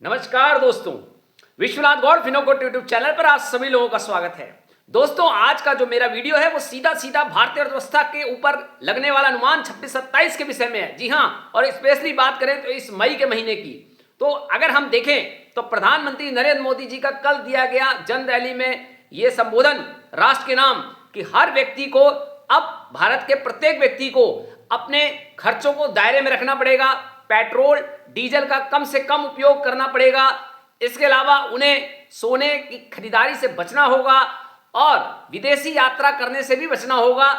नमस्कार दोस्तों, Vishwanath Gaur फिनोकोट YouTube channel पर आप सभी लोगों का स्वागत है। दोस्तों, आज का जो मेरा वीडियो है वो सीधा सीधा भारतीय अर्थव्यवस्था के ऊपर लगने वाला अनुमान 26-27 के विषय में है। जी हाँ, और स्पेशली बात करें तो इस मई के महीने की। तो अगर हम देखें तो प्रधानमंत्री नरेंद्र मोदी जी का कल दिया गया जन रैली में ये संबोधन राष्ट्र के नाम कि हर व्यक्ति को, अब भारत के प्रत्येक व्यक्ति को अपने खर्चों को दायरे में रखना पड़ेगा, पेट्रोल डीजल का कम से कम उपयोग करना पड़ेगा, इसके अलावा उन्हें सोने की खरीदारी से बचना होगा और विदेशी यात्रा करने से भी बचना होगा,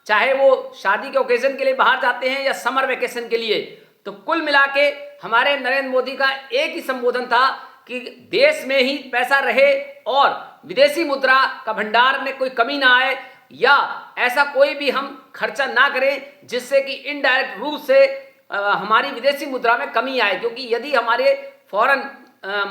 चाहे वो शादी के ओकेजन के लिए बाहर जाते हैं या समर वेकेशन के लिए। तो कुल मिला के हमारे नरेंद्र मोदी का एक ही संबोधन था कि देश में ही पैसा रहे और विदेशी मुद्रा का भंडार में कोई कमी ना आए या ऐसा कोई भी हम खर्चा ना करें जिससे कि इनडायरेक्ट रूप से हमारी विदेशी मुद्रा में कमी आए। क्योंकि यदि हमारे फॉरेन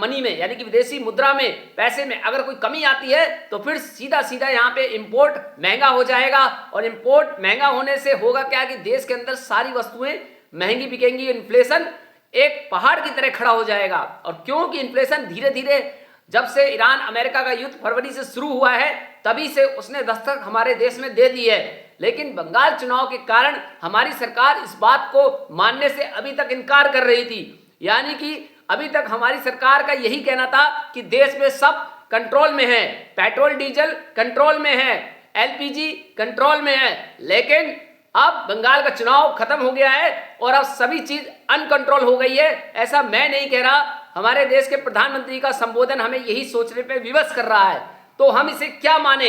मनी में यानी कि विदेशी मुद्रा में पैसे में अगर कोई कमी आती है तो फिर सीधा सीधा यहाँ पे इंपोर्ट महंगा हो जाएगा और इंपोर्ट महंगा होने से होगा क्या कि देश के अंदर सारी वस्तुएं महंगी बिकेंगी, इन्फ्लेशन एक पहाड़ की तरह खड़ा हो जाएगा। और क्योंकि इन्फ्लेशन धीरे धीरे जब से ईरान अमेरिका का युद्ध फरवरी से शुरू हुआ है तभी से उसने दस्तक हमारे देश में दे दी है, लेकिन बंगाल चुनाव के कारण हमारी सरकार इस बात को मानने से अभी तक इनकार कर रही थी। यानी कि अभी तक हमारी सरकार का यही कहना था कि देश में सब कंट्रोल में है, पेट्रोल डीजल कंट्रोल में है, एलपीजी कंट्रोल में है, लेकिन अब बंगाल का चुनाव खत्म हो गया है और अब सभी चीज अनकंट्रोल हो गई है। ऐसा मैं नहीं कह रहा, हमारे देश के प्रधानमंत्री का संबोधन हमें यही सोचने पे विवश कर रहा है। तो हम इसे क्या माने?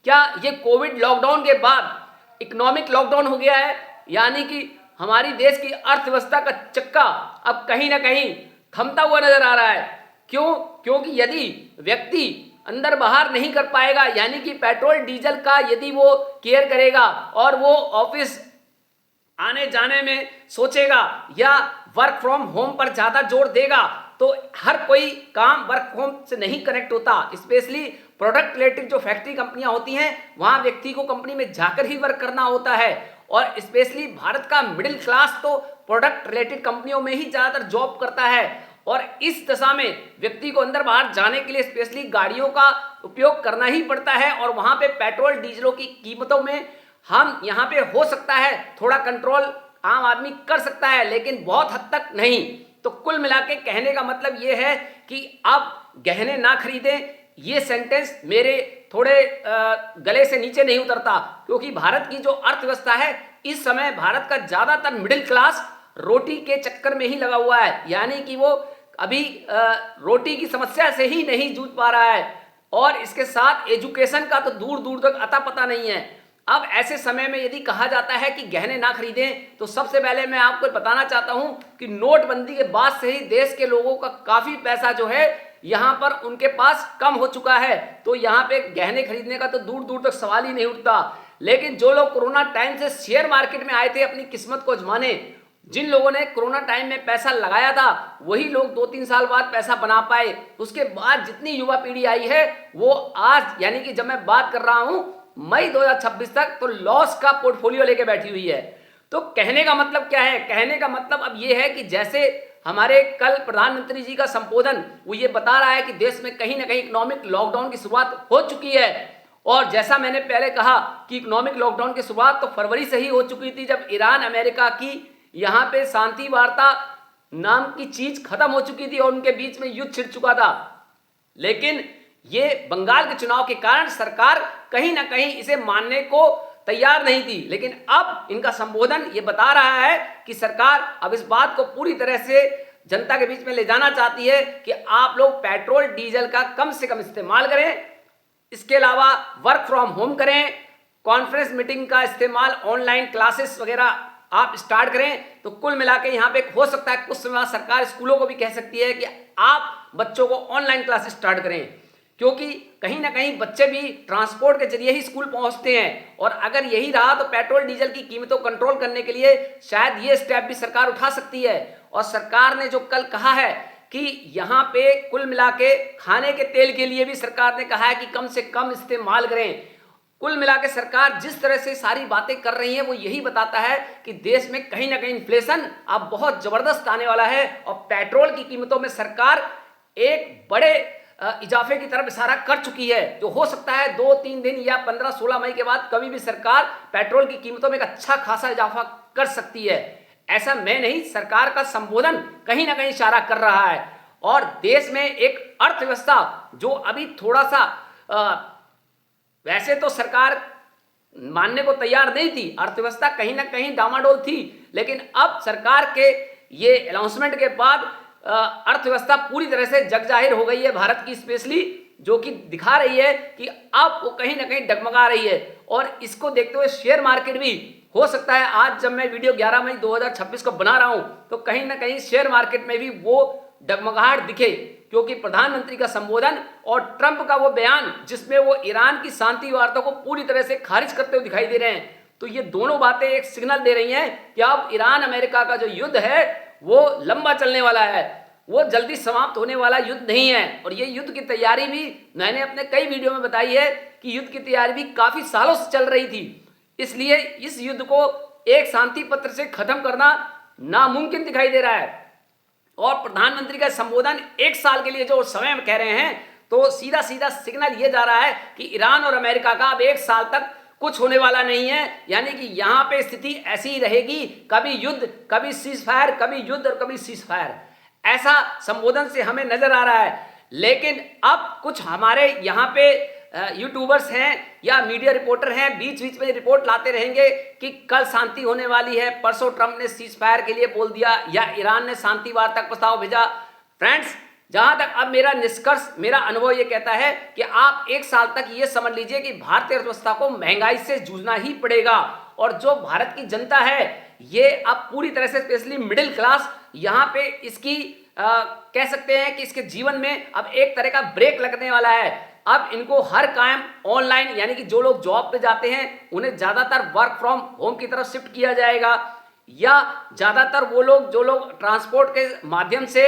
क्या ये कोविड लॉकडाउन के बाद इकोनॉमिक लॉकडाउन हो गया है, यानी कि हमारी देश की अर्थव्यवस्था का चक्का अब कहीं ना कहीं थमता हुआ नजर आ रहा है? क्यों? क्योंकि यदि व्यक्ति अंदर बाहर नहीं कर पाएगा, यानी कि पेट्रोल डीजल का यदि वो केयर करेगा और वो ऑफिस आने जाने में सोचेगा या वर्क फ्रॉम होम पर ज्यादा जोर देगा तो हर कोई काम वर्क होम से नहीं कनेक्ट होता। स्पेशली प्रोडक्ट रिलेटेड जो फैक्ट्री कंपनियां होती हैं वहां व्यक्ति को कंपनी में जाकर ही वर्क करना होता है और स्पेशली भारत का मिडिल क्लास तो प्रोडक्ट रिलेटेड कंपनियों में ही ज्यादातर जॉब करता है। और इस दशा में व्यक्ति को अंदर बाहर जाने के लिए स्पेशली गाड़ियों का उपयोग करना ही पड़ता है और वहां पे पेट्रोल डीजलों की कीमतों में हम यहाँ पे हो सकता है थोड़ा कंट्रोल आम आदमी कर सकता है, लेकिन बहुत हद तक नहीं। तो कुल मिला के कहने का मतलब ये है कि अब गहने ना खरीदें, ये सेंटेंस मेरे थोड़े गले से नीचे नहीं उतरता, क्योंकि भारत की जो अर्थव्यवस्था है इस समय भारत का ज्यादातर मिडिल क्लास रोटी के चक्कर में ही लगा हुआ है, यानी कि वो अभी रोटी की समस्या से ही नहीं जूझ पा रहा है और इसके साथ एजुकेशन का तो दूर दूर तक अता पता नहीं है। अब ऐसे समय में यदि कहा जाता है कि गहने ना खरीदें तो सबसे पहले मैं आपको बताना चाहता हूं कि नोटबंदी के बाद से ही देश के लोगों का काफी पैसा जो है यहां पर उनके पास कम हो चुका है, तो यहां पे गहने खरीदने का तो दूर दूर तक सवाल ही नहीं उठता। लेकिन जो लोग कोरोना टाइम से शेयर मार्केट में आए थे अपनी किस्मत को आजमाने, जिन लोगों ने कोरोना टाइम में पैसा लगाया था वही लोग 2-3 साल बाद पैसा बना पाए। उसके बाद जितनी युवा पीढ़ी आई है वो आज यानी कि जब मैं बात कर रहा हूं मई 2026 तक तो लॉस का पोर्टफोलियो लेके बैठी हुई है। तो कहने का मतलब क्या है? कहने का मतलब अब ये है कि जैसे हमारे कल प्रधानमंत्री जी का संबोधन वो ये बता रहा है कि देश में कहीं ना कहीं इकोनॉमिक लॉकडाउन की शुरुआत हो चुकी है और जैसा मैंने पहले कहा कि इकोनॉमिक लॉकडाउन की शुरुआत तो फरवरी से ही हो चुकी थी जब ईरान अमेरिका की यहाँ पे शांति वार्ता नाम की चीज खत्म हो चुकी थी और उनके बीच में युद्ध छिड़ चुका था। लेकिन ये बंगाल के चुनाव के कारण सरकार कहीं ना कहीं इसे मानने को तैयार नहीं थी, लेकिन अब इनका संबोधन ये बता रहा है कि सरकार अब इस बात को पूरी तरह से जनता के बीच में ले जाना चाहती है कि आप लोग पेट्रोल डीजल का कम से कम इस्तेमाल करें, इसके अलावा वर्क फ्रॉम होम करें, कॉन्फ्रेंस मीटिंग का इस्तेमाल, ऑनलाइन क्लासेस वगैरह आप स्टार्ट करें। तो कुल मिला के यहाँ पे हो सकता है कुछ समय सरकार स्कूलों को भी कह सकती है कि आप बच्चों को ऑनलाइन क्लासेस स्टार्ट करें, क्योंकि कहीं ना कहीं बच्चे भी ट्रांसपोर्ट के जरिए ही स्कूल पहुंचते हैं और अगर यही रहा तो पेट्रोल डीजल की कीमतों को कंट्रोल करने के लिए शायद ये स्टेप भी सरकार उठा सकती है। और सरकार ने जो कल कहा है कि यहाँ पे कुल मिला के खाने के तेल के लिए भी सरकार ने कहा है कि कम से कम इस्तेमाल करें। कुल मिला के सरकार जिस तरह से सारी बातें कर रही है वो यही बताता है कि देश में कहीं ना कहीं इन्फ्लेशन अब बहुत जबरदस्त आने वाला है और पेट्रोल की कीमतों में सरकार एक बड़े इजाफे की तरफ इशारा कर चुकी है। जो हो सकता है 2-3 दिन या 15-16 मई के बाद कभी भी सरकार पेट्रोल की कीमतों में एक अच्छा खासा इजाफा कर सकती है। ऐसा मैं नहीं, सरकार का संबोधन कहीं ना कहीं इशारा कर रहा है। और देश में एक अर्थव्यवस्था जो अभी थोड़ा सा वैसे तो सरकार मानने को तैयार नहीं थी, अर्थव्यवस्था कहीं ना कहीं डामाडोल थी, लेकिन अब सरकार के ये अनाउंसमेंट के बाद अर्थव्यवस्था पूरी तरह से जग जाहिर हो गई है भारत की, स्पेशली जो कि दिखा रही है कि अब वो कहीं ना कहीं डगमगा रही है। और इसको देखते हुए शेयर मार्केट भी हो सकता है, आज जब मैं वीडियो 11 मई 2026 को बना रहा हूं तो कहीं ना कहीं शेयर मार्केट में भी वो डगमगाहट दिखे, क्योंकि प्रधानमंत्री का संबोधन और ट्रंप का वो बयान जिसमें वो ईरान की शांति वार्ता को पूरी तरह से खारिज करते हुए दिखाई दे रहे हैं, तो ये दोनों बातें एक सिग्नल दे रही हैं कि अब ईरान अमेरिका का जो युद्ध है वो लंबा चलने वाला है, वो जल्दी समाप्त होने वाला युद्ध नहीं है। और ये युद्ध की तैयारी भी मैंने अपने कई वीडियो में बताई है कि युद्ध की तैयारी भी काफी सालों से चल रही थी, इसलिए इस युद्ध को एक शांति पत्र से खत्म करना नामुमकिन दिखाई दे रहा है। और प्रधानमंत्री का संबोधन 1 साल के लिए जो समय कह रहे हैं, तो सीधा सीधा सिग्नल ये जा रहा है कि ईरान और अमेरिका का अब 1 साल तक कुछ होने वाला नहीं है, यानी कि यहां पे स्थिति ऐसी ही रहेगी, कभी युद्ध, कभी सीज फायर, कभी युद्ध और कभी सीज फायर, ऐसा संबोधन से हमें नजर आ रहा है। लेकिन अब कुछ हमारे यहाँ पे यूट्यूबर्स हैं या मीडिया रिपोर्टर हैं, बीच बीच में रिपोर्ट लाते रहेंगे कि कल शांति होने वाली है, परसों ट्रंप ने सीज फायर के लिए बोल दिया या ईरान ने शांति वार्ता का प्रस्ताव भेजा। फ्रेंड्स, जहां तक अब मेरा निष्कर्ष, मेरा अनुभव ये कहता है कि आप 1 साल तक ये समझ लीजिए कि भारतीय अर्थव्यवस्था को महंगाई से जूझना ही पड़ेगा। और जो भारत की जनता है ये अब पूरी तरह से, स्पेशली मिडिल क्लास, यहाँ पे इसकी कह सकते हैं कि इसके जीवन में अब एक तरह का ब्रेक लगने वाला है। अब इनको हर काम ऑनलाइन, यानी कि जो लोग जॉब पे जाते हैं उन्हें ज्यादातर वर्क फ्रॉम होम की तरफ शिफ्ट किया जाएगा, या ज्यादातर वो लोग जो लोग ट्रांसपोर्ट के माध्यम से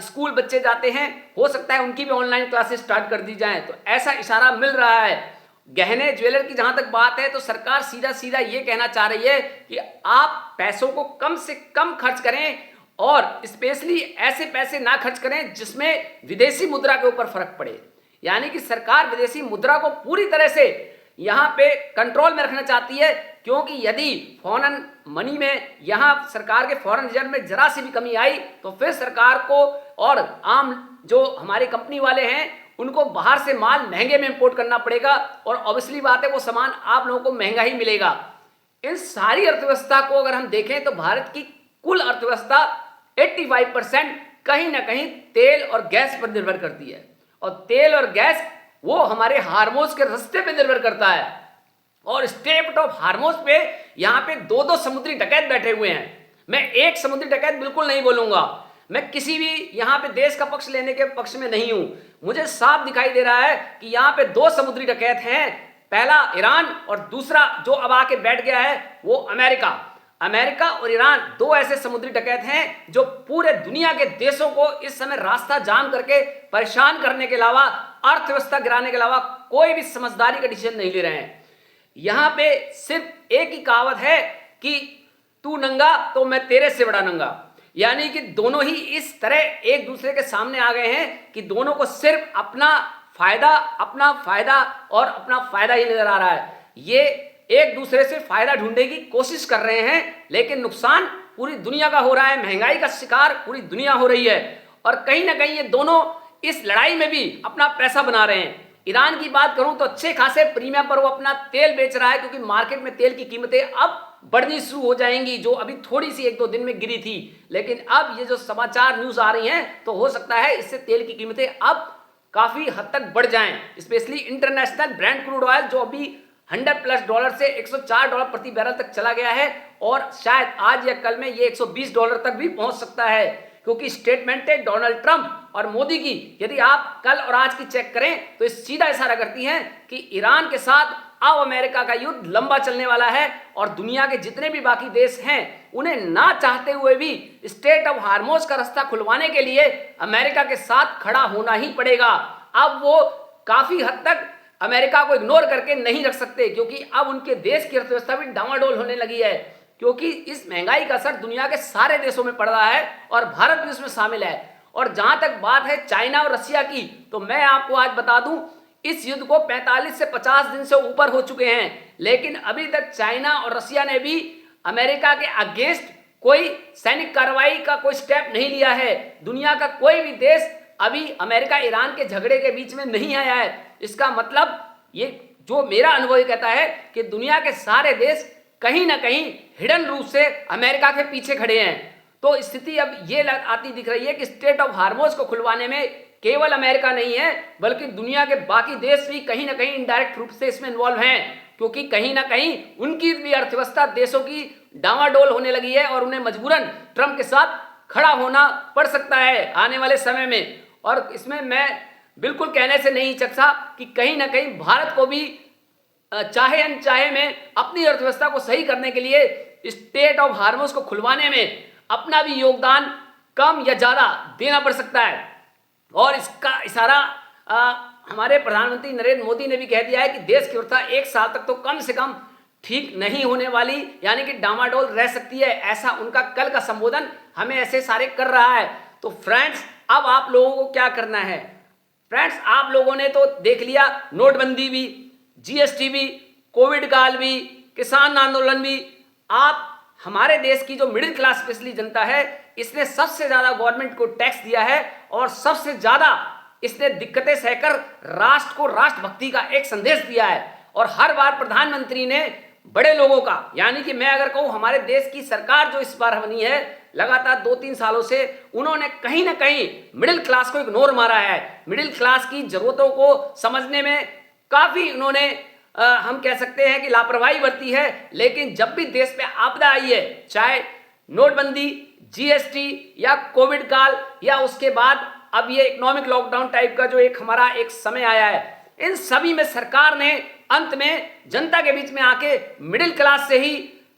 स्कूल बच्चे जाते हैं, हो सकता है उनकी भी ऑनलाइन क्लासेस स्टार्ट कर दी जाएं। तो ऐसा इशारा मिल रहा है। गहने ज्वेलर की जहां तक बात है तो सरकार सीधा सीधा ये कहना चाह रही है कि आप पैसों को कम से कम खर्च करें और स्पेशली ऐसे पैसे ना खर्च करें जिसमें विदेशी मुद्रा के ऊपर फर्क पड़े। यानी कि सरकार विदेशी मुद्रा को पूरी तरह से यहाँ पे कंट्रोल में रखना चाहती है, क्योंकि यदि फॉरेन मनी में, यहाँ सरकार के फॉरेन रिजर्व में जरा सी भी कमी आई तो फिर सरकार को और आम जो हमारे कंपनी वाले हैं उनको बाहर से माल महंगे में इंपोर्ट करना पड़ेगा, और ऑब्वियसली बात है वो सामान आप लोगों को महंगा ही मिलेगा। इन सारी अर्थव्यवस्था को अगर हम देखें तो भारत की कुल अर्थव्यवस्था 85% कहीं ना कहीं तेल और गैस पर निर्भर करती है, और तेल और गैस वो हमारे हार्मोज के रास्ते पे निर्भर करता है। और स्टेट ऑफ हार्मोज पे यहाँ पे 2-2 समुद्री डकैत बैठे हुए हैं। मैं एक समुद्री डकैत बिल्कुल नहीं बोलूंगा, मैं किसी भी यहाँ पे देश का पक्ष लेने के पक्ष में नहीं हूं। मुझे साफ दिखाई दे रहा है कि यहाँ पे 2 समुद्री डकैत हैं, पहला ईरान और दूसरा जो अब आके बैठ गया है वो अमेरिका। अमेरिका और ईरान 2 ऐसे समुद्री डकैत हैं जो पूरे दुनिया के देशों को इस समय रास्ता जाम करके परेशान करने के अलावा, अर्थव्यवस्था गिराने के अलावा कोई भी समझदारी का डिसीजन नहीं ले रहे हैं। यहां पे सिर्फ एक ही कहावत है कि तू नंगा तो मैं तेरे से बड़ा नंगा, यानी कि दोनों ही इस तरह एक दूसरे के सामने आ गए हैं कि दोनों को सिर्फ अपना फायदा और अपना फायदा ही नजर आ रहा है। ये एक दूसरे से फायदा ढूंढने की कोशिश कर रहे हैं, लेकिन नुकसान पूरी दुनिया का हो रहा है, महंगाई का शिकार पूरी दुनिया हो रही है। और कहीं ना कहीं ये दोनों इस लड़ाई में भी अपना पैसा बना रहे हैं। ईरान की बात करूं तो अच्छे खासे प्रीमियम पर वो अपना तेल बेच रहा है, क्योंकि मार्केट में तेल की कीमतें अब बढ़नी शुरू हो जाएंगी, जो अभी थोड़ी सी 1-2 दिन में गिरी थी, लेकिन अब ये जो समाचार न्यूज आ रही हैं तो हो सकता है इससे तेल की कीमतें अब काफी हद तक बढ़ जाएं। Specially international brand crude oil जो अभी $100+ से $104 प्रति बैरल तक चला गया है, और शायद आज या कल में ये $120 तक भी पहुंच सकता है, क्योंकि स्टेटमेंट है डोनाल्ड ट्रंप और मोदी की, यदि आप कल और आज की चेक करें तो इस सीधा इशारा करती हैं कि ईरान के साथ अब अमेरिका का युद्ध लंबा चलने वाला है, और दुनिया के जितने भी बाकी देश हैं उन्हें ना चाहते हुए भी स्टेट ऑफ हार्मोज का रास्ता खुलवाने के लिए अमेरिका के साथ खड़ा होना ही पड़ेगा। अब वो काफी हद तक अमेरिका को इग्नोर करके नहीं रख सकते, क्योंकि अब उनके देश की अर्थव्यवस्था भी डामाडोल होने लगी है, क्योंकि इस महंगाई का असर दुनिया के सारे देशों में पड़ रहा है और भारत भी उसमें शामिल है। और जहां तक बात है चाइना और रसिया की, तो मैं आपको आज बता दूं, इस युद्ध को 45 से 50 दिन से ऊपर हो चुके हैं, लेकिन अभी तक चाइना और रसिया ने भी अमेरिका के अगेंस्ट कोई सैनिक कार्रवाई का कोई स्टेप नहीं लिया है। दुनिया का कोई भी देश अभी अमेरिका ईरान के झगड़े के बीच में नहीं आया है। इसका मतलब ये जो मेरा अनुभव कहता है कि दुनिया के सारे देश कहीं ना कहीं हिडन रूप से अमेरिका के पीछे खड़े हैं। तो स्थिति अब ये आती दिख रही है कि स्ट्रेट ऑफ हार्मोज को खुलवाने में केवल अमेरिका नहीं है, बल्कि दुनिया के बाकी देश भी कहीं ना कहीं इनडायरेक्ट रूप से इसमें इन्वॉल्व हैं, क्योंकि कहीं ना कहीं उनकी भी अर्थव्यवस्था देशों की डामाडोल होने लगी है और उन्हें मजबूरन ट्रंप के साथ खड़ा होना पड़ सकता है आने वाले समय में। और इसमें मैं बिल्कुल कहने से नहीं हिचकता कि कहीं ना कहीं भारत को भी चाहे अनचाहे में अपनी अर्थव्यवस्था को सही करने के लिए स्टेट ऑफ हार्मोज को खुलवाने में अपना भी योगदान कम या ज्यादा देना पड़ सकता है। और इसका इशारा हमारे प्रधानमंत्री नरेंद्र मोदी ने भी कह दिया है कि देश की अर्थव्यवस्था 1 साल तक तो कम से कम ठीक नहीं होने वाली, यानी कि डामाडोल रह सकती है, ऐसा उनका कल का संबोधन हमें ऐसे सारे कर रहा है। तो फ्रेंड्स, अब आप लोगों को क्या करना है? फ्रेंड्स, आप लोगों ने तो देख लिया, नोटबंदी भी, जीएसटी भी, कोविड काल भी, किसान आंदोलन भी। आप हमारे देश की जो मिडिल क्लास स्पेशली जनता है, इसने सबसे ज्यादा गवर्नमेंट को टैक्स दिया है और सबसे ज्यादा इसने दिक्कतें सहकर राष्ट्र को राष्ट्रभक्ति का एक संदेश दिया है। और हर बार प्रधानमंत्री ने बड़े लोगों का, यानी कि मैं अगर कहूं हमारे देश की सरकार जो इस बार बनी है, लगातार 2-3 सालों से उन्होंने कहीं ना कहीं मिडिल क्लास को इग्नोर मारा है। मिडिल क्लास की जरूरतों को समझने में काफी उन्होंने हम कह सकते हैं कि लापरवाही बरती है। लेकिन जब भी देश पे आपदा आई है, चाहे नोटबंदी, जीएसटी या कोविड काल या उसके बाद अब ये इकोनॉमिक लॉकडाउन टाइप का जो एक हमारा एक समय आया है, इन सभी में सरकार ने अंत में जनता के बीच में आके मिडिल क्लास से ही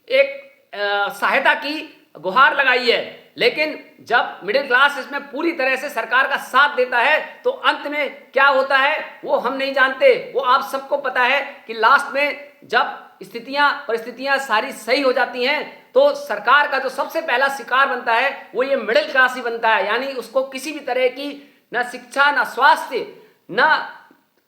एक सहायता की गुहार लगाई है। लेकिन जब मिडिल क्लास इसमें पूरी तरह से सरकार का साथ देता है तो अंत में क्या होता है वो हम नहीं जानते, वो आप सबको पता है कि लास्ट में जब परिस्थितियां सारी सही हो जाती हैं तो सरकार का जो सबसे पहला शिकार बनता है वो ये मिडिल क्लास ही बनता है। यानी उसको किसी भी तरह की ना शिक्षा, ना स्वास्थ्य, ना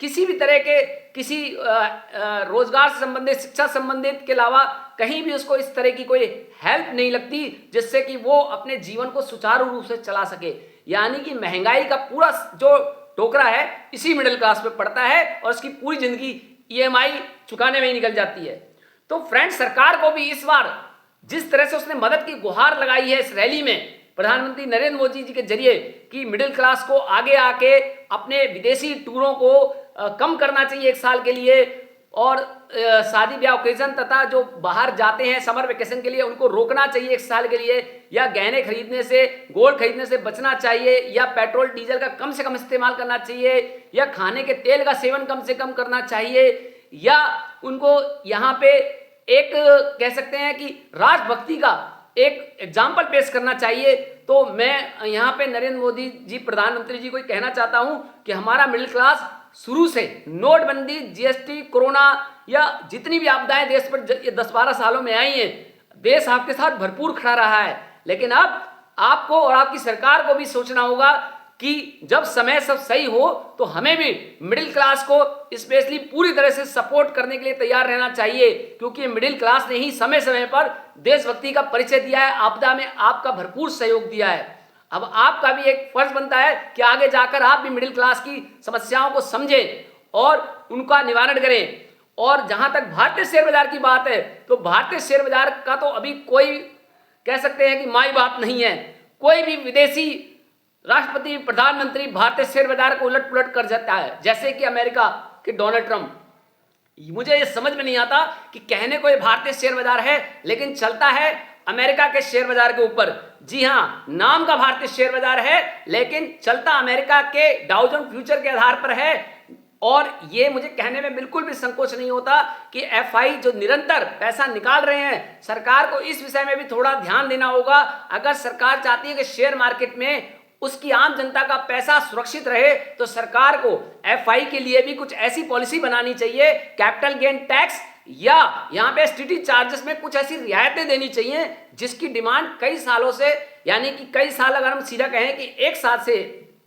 किसी भी तरह के किसी रोजगार से संबंधित, शिक्षा संबंधित के अलावा कहीं भी उसको इस तरह की कोई हेल्प नहीं लगती जिससे कि वो अपने जीवन को सुचारू रूप से चला सके। यानी कि महंगाई का पूरा जो टोकरा है इसी मिडिल क्लास पे पड़ता है और उसकी पूरी जिंदगी ईएमआई चुकाने में ही निकल जाती है। तो फ्रेंड्स, सरकार को भी इस बार जिस तरह से उसने मदद की गुहार लगाई है इस रैली में प्रधानमंत्री नरेंद्र मोदी जी के जरिए कि मिडिल क्लास को आगे आके अपने विदेशी टूरों को कम करना चाहिए 1 साल के लिए, और शादी ब्याह ओकेजन तथा जो बाहर जाते हैं समर वेकेशन के लिए उनको रोकना चाहिए 1 साल के लिए, या गहने खरीदने से, गोल्ड खरीदने से बचना चाहिए, या पेट्रोल डीजल का कम से कम इस्तेमाल करना चाहिए, या खाने के तेल का सेवन कम से कम करना चाहिए, या उनको यहाँ पे एक कह सकते हैं कि राष्ट्रभक्ति का एक एग्जाम्पल पेश करना चाहिए। तो मैं यहाँ पे नरेंद्र मोदी जी प्रधानमंत्री जी को कहना चाहता हूँ कि हमारा मिडिल क्लास शुरू से नोटबंदी, जीएसटी, कोरोना या जितनी भी आपदाएं देश पर 10-12 सालों में आई हैं, देश आपके साथ भरपूर खड़ा रहा है। लेकिन अब आपको और आपकी सरकार को भी सोचना होगा कि जब समय सब सही हो तो हमें भी मिडिल क्लास को स्पेशली पूरी तरह से सपोर्ट करने के लिए तैयार रहना चाहिए, क्योंकि मिडिल क्लास ने ही समय समय पर देशभक्ति का परिचय दिया है, आपदा में आपका भरपूर सहयोग दिया है। अब आपका भी एक फर्ज बनता है कि आगे जाकर आप भी मिडिल क्लास की समस्याओं को समझें और उनका निवारण करें। और जहां तक भारतीय शेयर बाजार की बात है तो भारतीय शेयर बाजार का तो अभी कोई कह सकते हैं कि माई बाप नहीं है। कोई भी विदेशी राष्ट्रपति, प्रधानमंत्री भारतीय शेयर बाजार को उलट पुलट कर जाता है, जैसे कि अमेरिका के डोनाल्ड ट्रंप। मुझे ये समझ में नहीं आता कि कहने को ये भारतीय शेयर बाजार है लेकिन चलता है अमेरिका के शेयर बाजार के ऊपर। जी हाँ, नाम का भारतीय शेयर बाजार है लेकिन चलता अमेरिका के डाउ जोन्स फ्यूचर के आधार पर है। और ये मुझे कहने में बिल्कुल भी संकोच नहीं होता कि एफआई जो निरंतर पैसा निकाल रहे हैं, सरकार को इस विषय में भी थोड़ा ध्यान देना होगा। अगर सरकार चाहती है कि शेयर मार्केट में उसकी आम जनता का पैसा सुरक्षित रहे तो सरकार को एफआई के लिए भी कुछ ऐसी पॉलिसी बनानी चाहिए, कैपिटल गेन टैक्स या यहाँ पे एसटीटी चार्जेस में कुछ ऐसी रियायतें देनी चाहिए जिसकी डिमांड कई सालों से, यानी कि कई साल, अगर हम सीधा कहें कि 1 साल से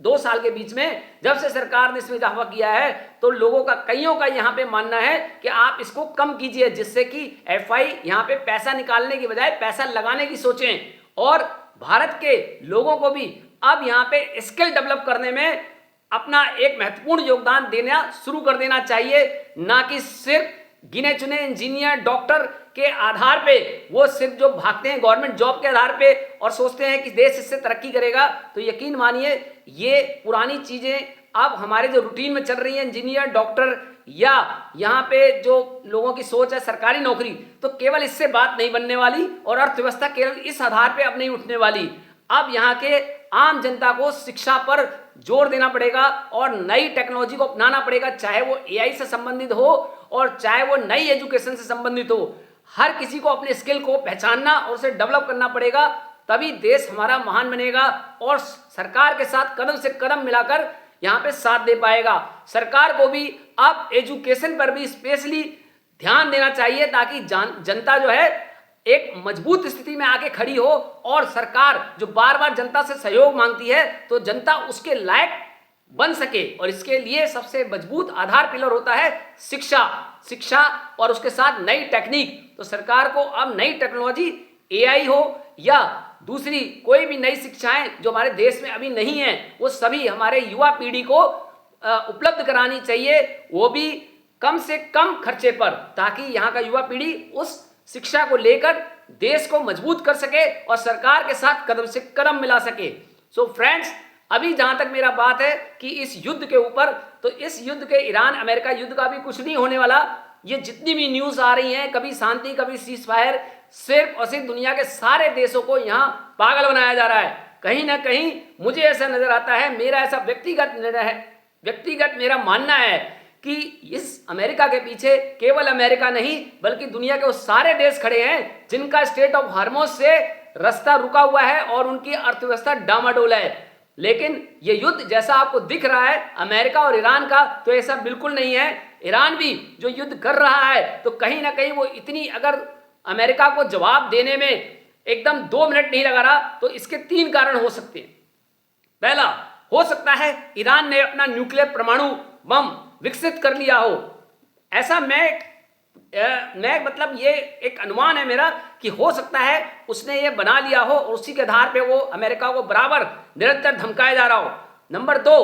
2 साल के बीच में जब से सरकार ने इसमें इजाफा किया है, तो लोगों का, कईयों का यहाँ पे मानना है कि आप इसको कम कीजिए, जिससे कि एफआई यहाँ पे पैसा निकालने की बजाय पैसा लगाने की सोचें। और भारत के लोगों को भी अब यहाँ पे स्किल डेवलप करने में अपना एक महत्वपूर्ण योगदान देना शुरू कर देना चाहिए, ना कि सिर्फ गिने चुने इंजीनियर, डॉक्टर के आधार पे वो सिर्फ जो भागते हैं गवर्नमेंट जॉब के आधार पे और सोचते हैं कि देश इससे तरक्की करेगा। तो यकीन मानिए ये पुरानी चीजें अब हमारे जो रूटीन में चल रही है, इंजीनियर, डॉक्टर या यहाँ पे जो लोगों की सोच है सरकारी नौकरी, तो केवल इससे बात नहीं बनने वाली और अर्थव्यवस्था केवल इस आधार पे अब नहीं उठने वाली। अब यहाँ के आम जनता को शिक्षा पर जोर देना पड़ेगा और नई टेक्नोलॉजी को अपनाना पड़ेगा, चाहे वो एआई से संबंधित हो और चाहे वो नई एजुकेशन से संबंधित हो। हर किसी को अपने स्किल को पहचानना और उसे डेवलप करना पड़ेगा, तभी देश हमारा महान बनेगा और सरकार के साथ कदम से कदम मिलाकर यहाँ पे साथ दे पाएगा। सरकार को भी अब एजुकेशन पर भी स्पेशली ध्यान देना चाहिए ताकि जनता जो है एक मजबूत स्थिति में आके खड़ी हो और सरकार जो बार बार जनता से सहयोग मांगती है तो जनता उसके लायक बन सके। और इसके लिए सबसे मजबूत आधार पिलर होता है शिक्षा और उसके साथ नई टेक्निक। तो सरकार को अब नई टेक्नोलॉजी, एआई हो या दूसरी कोई भी नई शिक्षाएं जो हमारे देश में अभी नहीं है, वो सभी हमारे युवा पीढ़ी को उपलब्ध करानी चाहिए, वो भी कम से कम खर्चे पर, ताकि यहाँ का युवा पीढ़ी उस शिक्षा को लेकर देश को मजबूत कर सके और सरकार के साथ कदम से कदम मिला सके। सो फ्रेंड्स, अभी जहां तक मेरा बात है कि इस युद्ध के ऊपर, तो इस युद्ध के, ईरान अमेरिका युद्ध का भी कुछ नहीं होने वाला। ये जितनी भी न्यूज आ रही हैं, कभी शांति कभी सीज फायर, सिर्फ और सिर्फ दुनिया के सारे देशों को यहाँ पागल बनाया जा रहा है। कहीं ना कहीं मुझे ऐसा नजर आता है, मेरा ऐसा व्यक्तिगत निर्णय है, व्यक्तिगत मेरा मानना है कि इस अमेरिका के पीछे केवल अमेरिका नहीं बल्कि दुनिया के वो सारे देश खड़े हैं जिनका स्टेट ऑफ हार्मोज से रास्ता रुका हुआ है और उनकी अर्थव्यवस्था डामाडोल है। लेकिन ये युद्ध जैसा आपको दिख रहा है अमेरिका और ईरान का, तो ऐसा बिल्कुल नहीं है। ईरान भी जो युद्ध कर रहा है तो कहीं ना कहीं वो इतनी, अगर अमेरिका को जवाब देने में एकदम 2 मिनट नहीं लगा रहा, तो इसके 3 कारण हो सकते हैं। पहला, हो सकता है ईरान ने अपना न्यूक्लियर परमाणु बम विकसित कर लिया हो। ऐसा मैं मतलब ये एक अनुमान है मेरा कि हो सकता है उसने ये बना लिया हो और उसी के आधार पे वो अमेरिका को बराबर निरंतर धमकाया जा रहा हो। नंबर 2,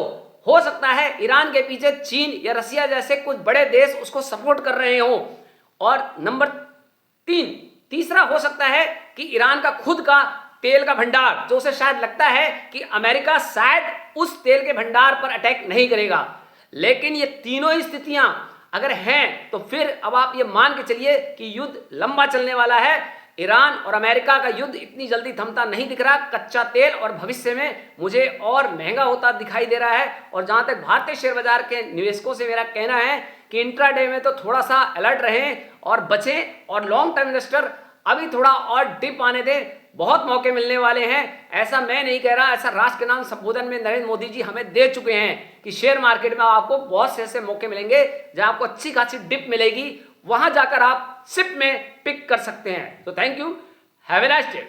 हो सकता है ईरान के पीछे चीन या रसिया जैसे कुछ बड़े देश उसको सपोर्ट कर रहे हो। और नंबर 3, तीसरा हो सकता है कि ईरान का खुद का तेल का भंडार, जो उसे शायद लगता है कि अमेरिका शायद उस तेल के भंडार पर अटैक नहीं करेगा। लेकिन ये तीनों ही स्थितियां अगर हैं तो फिर अब आप ये मान के चलिए कि युद्ध लंबा चलने वाला है। ईरान और अमेरिका का युद्ध इतनी जल्दी थमता नहीं दिख रहा। कच्चा तेल और भविष्य में मुझे और महंगा होता दिखाई दे रहा है। और जहां तक भारतीय शेयर बाजार के निवेशकों से मेरा कहना है कि इंट्राडे में तो थोड़ा सा अलर्ट रहें और बचें, और लॉन्ग टर्म इन्वेस्टर अभी थोड़ा और डिप आने दें, बहुत मौके मिलने वाले हैं। ऐसा मैं नहीं कह रहा, ऐसा राष्ट्र के नाम संबोधन में नरेंद्र मोदी जी हमें दे चुके हैं कि शेयर मार्केट में आपको बहुत से ऐसे मौके मिलेंगे जहां आपको अच्छी खासी डिप मिलेगी, वहां जाकर आप सिप में पिक कर सकते हैं। तो thank you, have a nice day.